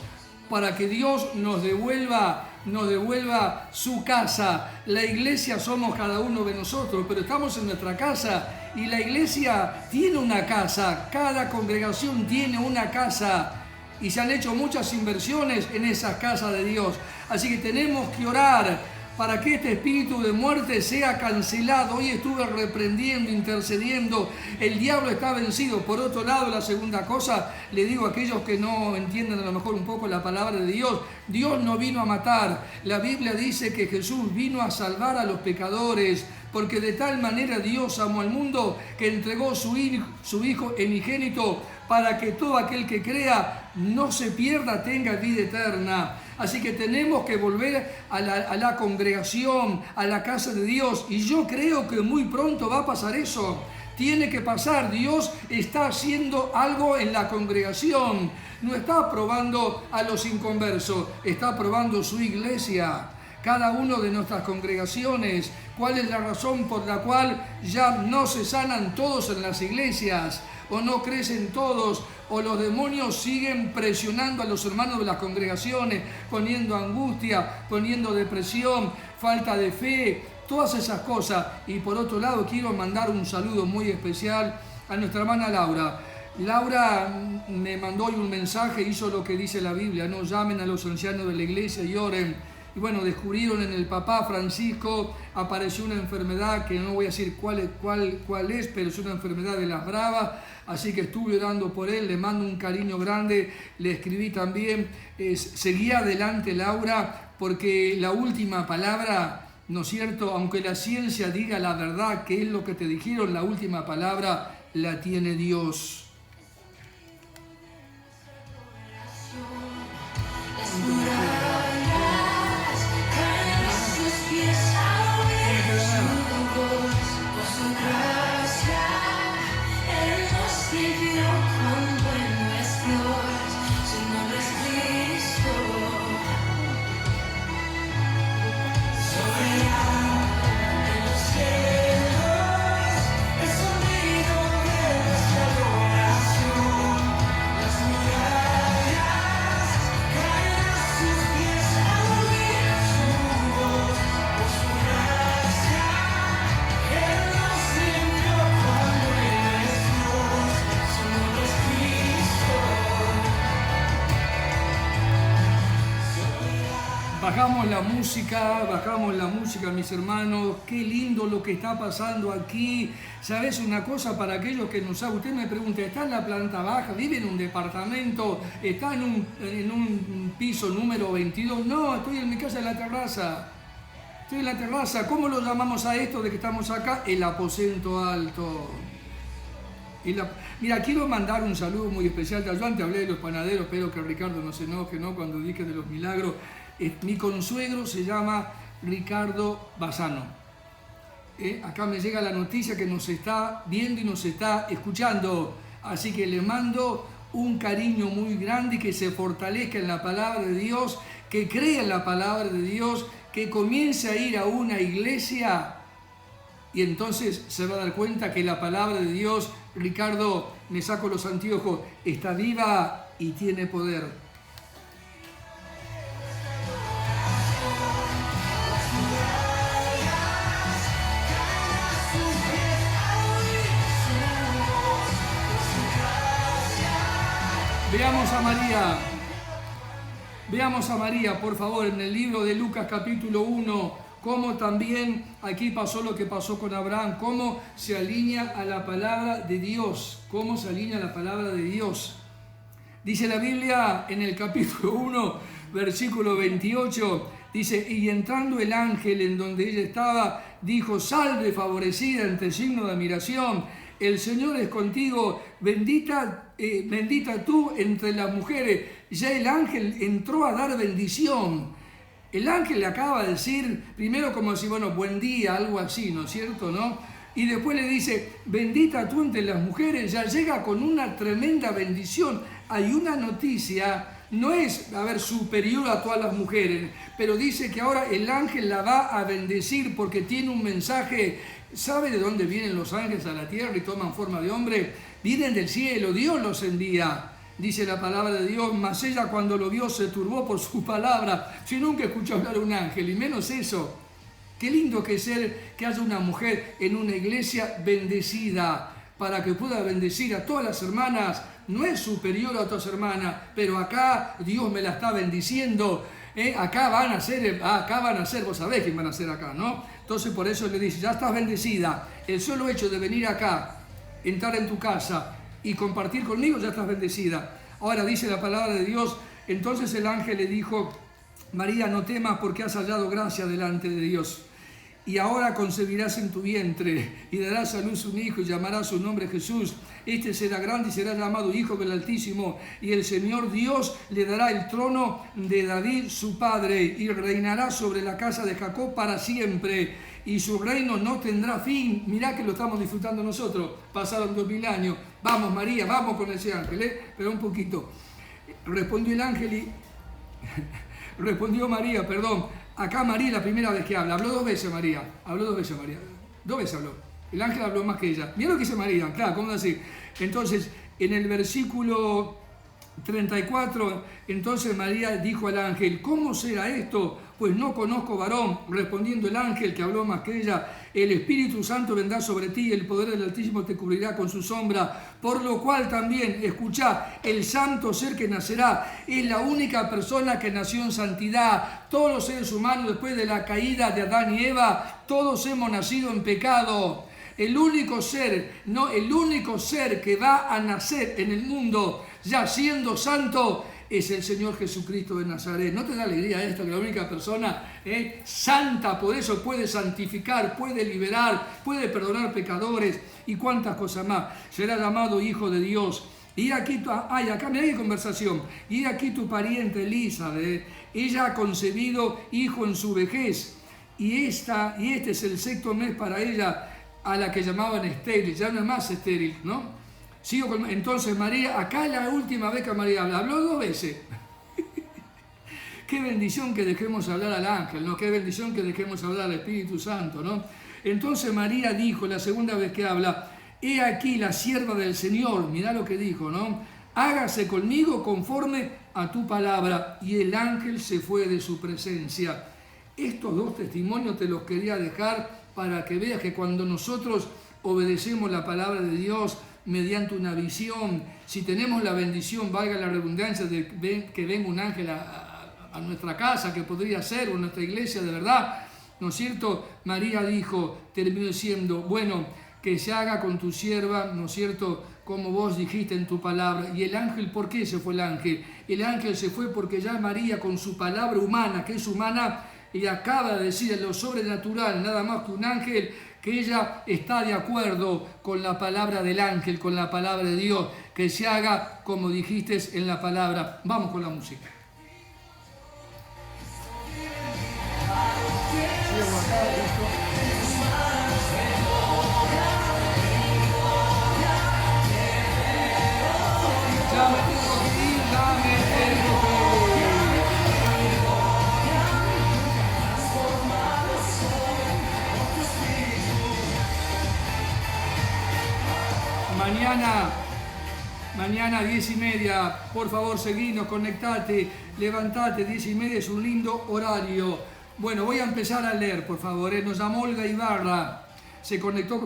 para que Dios nos devuelva su casa. La iglesia somos cada uno de nosotros, pero estamos en nuestra casa y la iglesia tiene una casa, cada congregación tiene una casa y se han hecho muchas inversiones en esas casas de Dios. Así que tenemos que orar para que este espíritu de muerte sea cancelado. Hoy estuve reprendiendo, intercediendo, el diablo está vencido. Por otro lado, la segunda cosa, le digo a aquellos que no entienden a lo mejor un poco la palabra de Dios, Dios no vino a matar. La Biblia dice que Jesús vino a salvar a los pecadores, porque de tal manera Dios amó al mundo que entregó su Hijo unigénito para que todo aquel que crea no se pierda, tenga vida eterna. Así que tenemos que volver a la congregación, a la casa de Dios, y yo creo que muy pronto va a pasar eso. Tiene que pasar. Dios está haciendo algo en la congregación. No está probando a los inconversos, está probando su iglesia. Cada uno de nuestras congregaciones. ¿Cuál es la razón por la cual ya no se sanan todos en las iglesias? O no crecen todos, o los demonios siguen presionando a los hermanos de las congregaciones, poniendo angustia, poniendo depresión, falta de fe, todas esas cosas. Y por otro lado quiero mandar un saludo muy especial a nuestra hermana Laura. Laura me mandó hoy un mensaje, hizo lo que dice la Biblia, no llamen a los ancianos de la iglesia y oren. Y bueno, descubrieron en el papá Francisco, apareció una enfermedad que no voy a decir cuál es, pero es una enfermedad de las bravas. Así que estuve orando por él, le mando un cariño grande, le escribí también. Seguí adelante, Laura, porque la última palabra, ¿no es cierto? Aunque la ciencia diga la verdad, que es lo que te dijeron, la última palabra la tiene Dios. Bajamos la música, mis hermanos. Qué lindo lo que está pasando aquí. ¿Sabes una cosa? Para aquellos que no saben, usted me pregunta, ¿está en la planta baja? ¿Vive en un departamento? ¿Está en un piso número 22? No, estoy en mi casa, en la terraza. Estoy en la terraza. ¿Cómo lo llamamos a esto de que estamos acá? El aposento alto. Mira, quiero mandar un saludo muy especial. Yo antes hablé de los panaderos, espero que Ricardo no se enoje, ¿no? Cuando dije de los milagros. Mi consuegro se llama Ricardo Bassano. Acá me llega la noticia que nos está viendo y nos está escuchando. Así que le mando un cariño muy grande y que se fortalezca en la palabra de Dios, que crea en la palabra de Dios, que comience a ir a una iglesia y entonces se va a dar cuenta que la palabra de Dios, Ricardo, me saco los anteojos, está viva y tiene poder. Veamos a María, por favor, en el libro de Lucas capítulo 1, cómo también aquí pasó lo que pasó con Abraham, cómo se alinea a la palabra de Dios, Dice la Biblia en el capítulo 1, versículo 28, dice, y entrando el ángel en donde ella estaba, dijo, salve favorecida, entre signo de admiración, el Señor es contigo, bendita tú entre las mujeres. Ya el ángel entró a dar bendición. El ángel le acaba de decir, primero como decir, bueno, buen día, algo así, ¿no es cierto? ¿No? Y después le dice, bendita tú entre las mujeres, ya llega con una tremenda bendición. Hay una noticia, no es, superior a todas las mujeres, pero dice que ahora el ángel la va a bendecir porque tiene un mensaje. ¿Sabe de dónde vienen los ángeles a la tierra y toman forma de hombre? Vienen del cielo, Dios los envía. Dice la palabra de Dios, mas ella cuando lo vio se turbó por su palabra. Si nunca escuchó hablar a un ángel, y menos eso. Qué lindo que haya una mujer en una iglesia bendecida, para que pueda bendecir a todas las hermanas. No es superior a otras hermanas, pero acá Dios me la está bendiciendo. Acá van a ser, vos sabés quién van a ser acá, ¿no? Entonces por eso le dice, ya estás bendecida. El solo hecho de venir acá, entrar en tu casa y compartir conmigo, ya estás bendecida. Ahora dice la palabra de Dios, entonces el ángel le dijo, María, no temas porque has hallado gracia delante de Dios. Y ahora concebirás en tu vientre y darás a luz un hijo y llamarás su nombre Jesús. Este será grande y será llamado Hijo del Altísimo. Y el Señor Dios le dará el trono de David su padre y reinará sobre la casa de Jacob para siempre. Y su reino no tendrá fin. Mirá que lo estamos disfrutando nosotros. Pasaron 2000 años. Vamos María, vamos con ese ángel, pero un poquito. Respondió el ángel y... Respondió María, perdón. Acá María la primera vez que habla. Habló dos veces María. Dos veces habló. El ángel habló más que ella. Mira lo que dice María. Claro, ¿cómo decir? Entonces, en el versículo 34, entonces María dijo al ángel, ¿cómo será esto? Pues no conozco varón. Respondiendo el ángel que habló más que ella, el Espíritu Santo vendrá sobre ti y el poder del Altísimo te cubrirá con su sombra. Por lo cual también, escuchá, el santo ser que nacerá es la única persona que nació en santidad. Todos los seres humanos después de la caída de Adán y Eva, todos hemos nacido en pecado. El único ser que va a nacer en el mundo ya siendo santo es el Señor Jesucristo de Nazaret. ¿No te da alegría esto? Que la única persona santa, por eso puede santificar, puede liberar, puede perdonar pecadores y cuántas cosas más. Será llamado Hijo de Dios. Y aquí, acá mirá qué conversación. Y aquí tu pariente Elizabeth, ella ha concebido hijo en su vejez. Y este es el sexto mes para ella, a la que llamaban estéril, ya no es más estéril, ¿no? Entonces María, acá es la última vez que María habló dos veces. Qué bendición que dejemos hablar al ángel, ¿no? Qué bendición que dejemos hablar al Espíritu Santo, ¿no? Entonces María dijo, la segunda vez que habla, he aquí la sierva del Señor, mirá lo que dijo, ¿no? Hágase conmigo conforme a tu palabra. Y el ángel se fue de su presencia. Estos dos testimonios te los quería dejar para que veas que cuando nosotros obedecemos la palabra de Dios mediante una visión, si tenemos la bendición, valga la redundancia, de que venga un ángel a nuestra casa, que podría ser, o nuestra iglesia de verdad, ¿no es cierto? María dijo, terminó diciendo, bueno, que se haga con tu sierva, ¿no es cierto?, como vos dijiste en tu palabra. Y el ángel, ¿por qué se fue el ángel? El ángel se fue porque ya María con su palabra humana, que es humana, y acaba de decir en lo sobrenatural, nada más que un ángel, que ella está de acuerdo con la palabra del ángel, con la palabra de Dios, que se haga como dijiste en la palabra. Vamos con la música. Ya me tengo que ir, Mañana 10:30, por favor seguinos, conectate, levantate, 10:30 es un lindo horario. Bueno, voy a empezar a leer, por favor. Nos llamó Olga Ibarra, se conectó,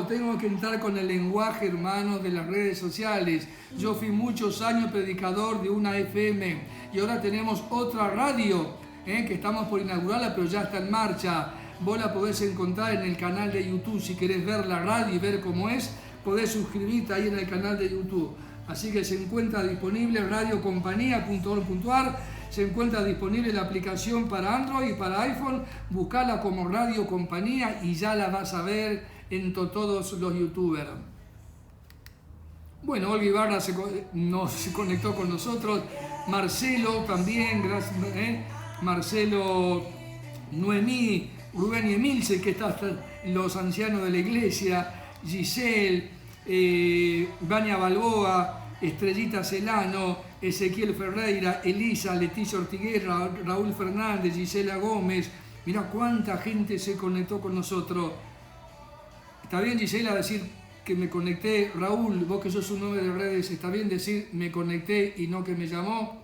tengo que entrar con el lenguaje, hermano, de las redes sociales. Yo fui muchos años predicador de una FM y ahora tenemos otra radio, que estamos por inaugurarla, pero ya está en marcha. Vos la podés encontrar en el canal de YouTube. Si querés ver la radio y ver cómo es, podés suscribirte ahí en el canal de YouTube. Así que se encuentra disponible radiocompañía.org.ar, se encuentra disponible la aplicación para Android y para iPhone. Buscala como Radio Compañía y ya la vas a ver en todos los youtubers. Bueno, Olga Ibarra se conectó con nosotros. Marcelo también, gracias, Marcelo, Noemí, Rubén y Emilce, que están los ancianos de la iglesia, Giselle, Vania Balboa, Estrellita Celano, Ezequiel Ferreira, Elisa, Leticia Ortiguera, Raúl Fernández, Gisela Gómez. Mirá cuánta gente se conectó con nosotros. ¿Está bien, Gisela, decir que me conecté? Raúl, vos que sos un hombre de redes, ¿está bien decir me conecté y no que me llamó?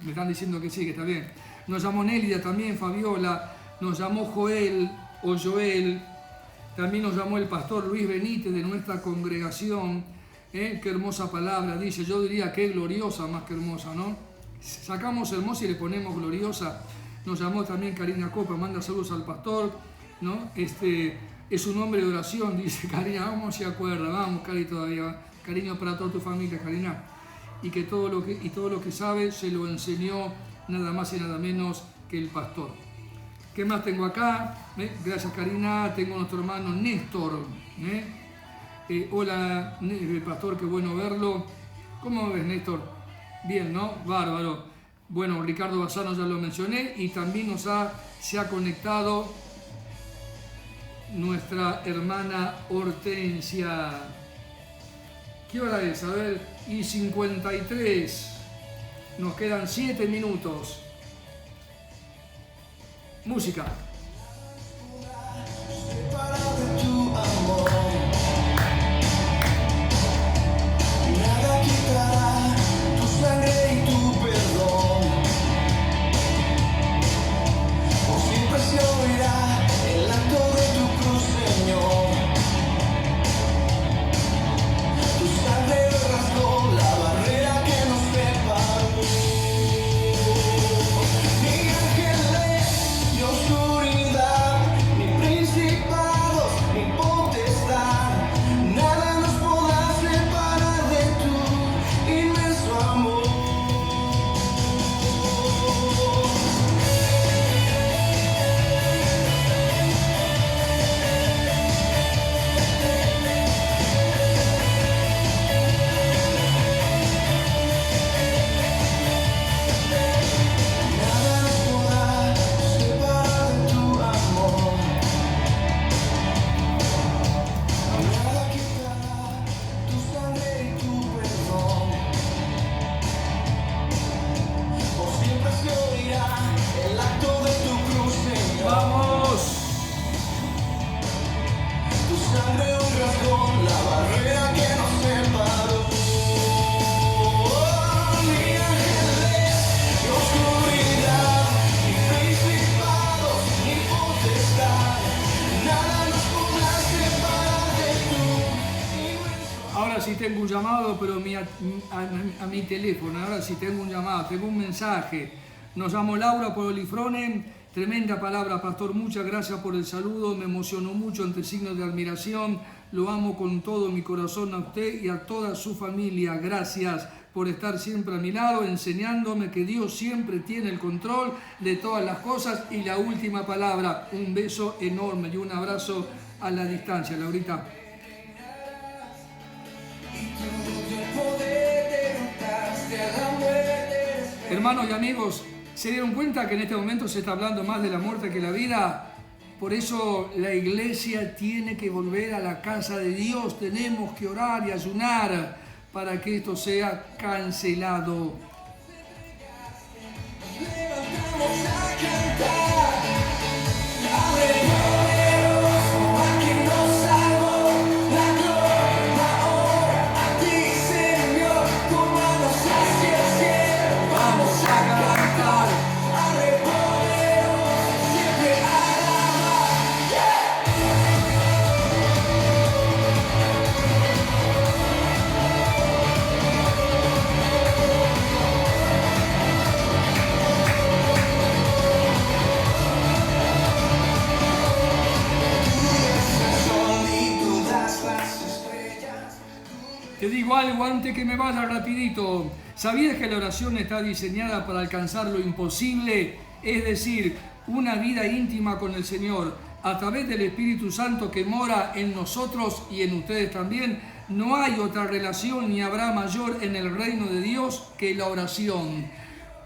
Me están diciendo que sí, que está bien. Nos llamó Nélida también, Fabiola, nos llamó Joel o Joel, también nos llamó el pastor Luis Benítez de nuestra congregación. Qué hermosa palabra, dice, yo diría que gloriosa más que hermosa, ¿no? sacamos hermosa y le ponemos gloriosa. Nos llamó también Karina Copa, manda saludos al pastor, ¿no? Es un hombre de oración, dice Karina, vamos, se acuerda, vamos, Cari, todavía. Cariño para toda tu familia, Karina. Y que todo lo que sabe se lo enseñó nada más y nada menos que el pastor. ¿Qué más tengo acá? Gracias, Karina. Tengo a nuestro hermano Néstor. Hola, pastor, qué bueno verlo. ¿Cómo ves, Néstor? Bien, ¿no? Bárbaro. Bueno, Ricardo Bassano ya lo mencioné y también se ha conectado nuestra hermana Hortensia. ¿Qué hora es? A ver, y 53. Nos quedan 7 minutos. Música. Nada quitará tu sangre y tu perdón. Por siempre se oirá el acto de tu cruz, Señor. Tu sangre rasgó la barrera que nos separó. Ni ángeles, ni oscuridad, ni principados, ni potestad, nada nos podrá separar de tu inmenso amor. Nada nos podrá separar de tu amor. Nada quitará tu sangre y tu perdón. Por siempre se oirá el acto de tu cruz, Señor. ¡Vamos! Tu sangre hoy rasgó la barrera que nos separó. Ni ángeles, ni oscuridad, ni principados, ni potestad, nada nos podrá separar de tu inmenso. Ahora sí tengo un llamado, pero a mi teléfono. Ahora sí tengo un llamado, tengo un mensaje. Nos llamo Laura por Olifrone. Tremenda palabra, pastor. Muchas gracias por el saludo. Me emocionó mucho ante signos de admiración. Lo amo con todo mi corazón a usted y a toda su familia. Gracias por estar siempre a mi lado, enseñándome que Dios siempre tiene el control de todas las cosas. Y la última palabra, un beso enorme y un abrazo a la distancia, Laurita. Hermanos y amigos, ¿se dieron cuenta que en este momento se está hablando más de la muerte que la vida? Por eso la iglesia tiene que volver a la casa de Dios. Tenemos que orar y ayunar para que esto sea cancelado. Levantamos a cantar, aleluya, a quien nos salvó, la gloria, la honra a ti, Señor, como a los hacia el cielo. Vamos a cantar, aleluya, siempre alabar. Te digo algo antes que me vaya rapidito. ¿Sabías que la oración está diseñada para alcanzar lo imposible? Es decir, una vida íntima con el Señor. A través del Espíritu Santo que mora en nosotros y en ustedes también, no hay otra relación ni habrá mayor en el reino de Dios que la oración.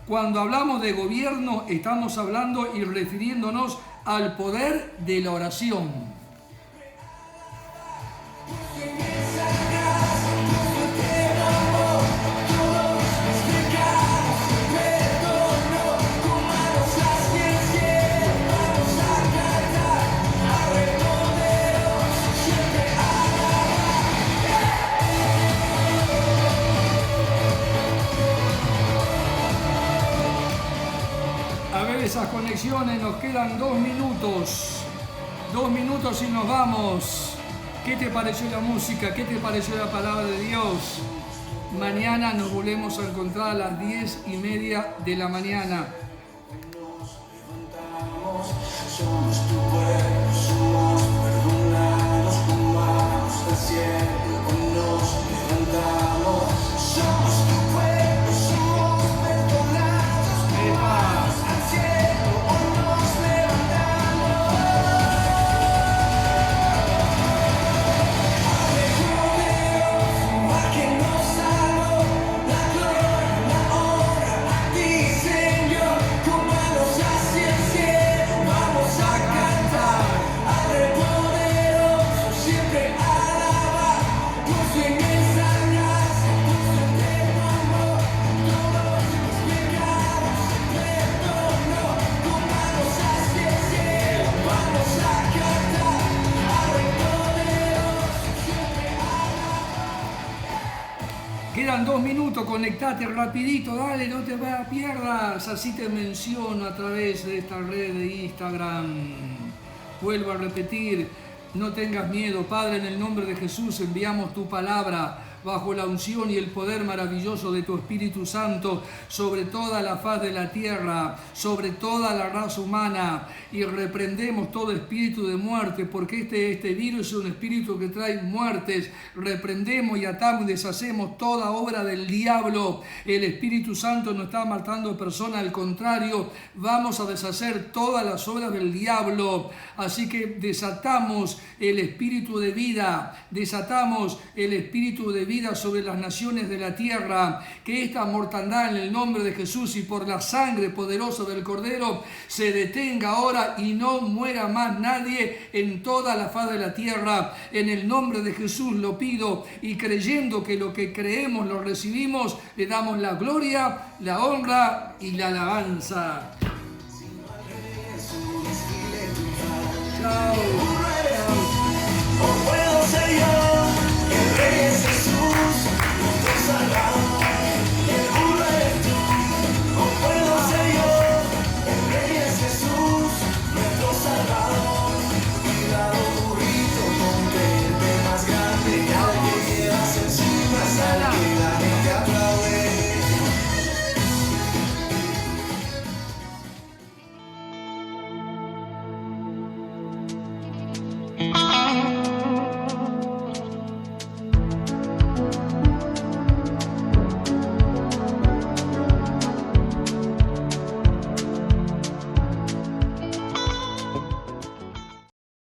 Cuando hablamos de gobierno, estamos hablando y refiriéndonos al poder de la oración. Esas conexiones, nos quedan 2 minutos. 2 minutos y nos vamos. ¿Qué te pareció la música? ¿Qué te pareció la palabra de Dios? Mañana nos volvemos a encontrar a las 10:30 de la mañana. Somos tu pueblo, somos perdonados, tomamos del cielo, nos levantamos. Somos tu pueblo, somos perdonados, tomamos del cielo, nos levantamos. Aleluya, a quien nos salvó, la gloria, la honra a ti, Señor, como a los hacia el cielo. Vamos a cantar al Rey poderoso, siempre alabar por su inmensa gracia, por su eterno amor. Todos mis pecados se perdonó, con manos hacia el cielo. Vamos a cantar al Rey poderoso, siempre alabar. Quedan 2 minutos, conectate rapidito, dale, no te pierdas, así te menciono a través de esta red de Instagram. Vuelvo a repetir, no tengas miedo, Padre, en el nombre de Jesús enviamos tu palabra bajo la unción y el poder maravilloso de tu Espíritu Santo sobre toda la faz de la tierra, sobre toda la raza humana, y reprendemos todo espíritu de muerte, porque este virus es un espíritu que trae muertes. Reprendemos y atamos y deshacemos toda obra del diablo. El Espíritu Santo no está matando personas, al contrario, vamos a deshacer todas las obras del diablo. Así que desatamos el espíritu de vida, desatamos el espíritu de vida sobre las naciones de la tierra, que esta mortandad en el nombre de Jesús y por la sangre poderosa del Cordero se detenga ahora y no muera más nadie en toda la faz de la tierra. En el nombre de Jesús lo pido, y creyendo que lo que creemos lo recibimos, le damos la gloria, la honra y la alabanza. Chao.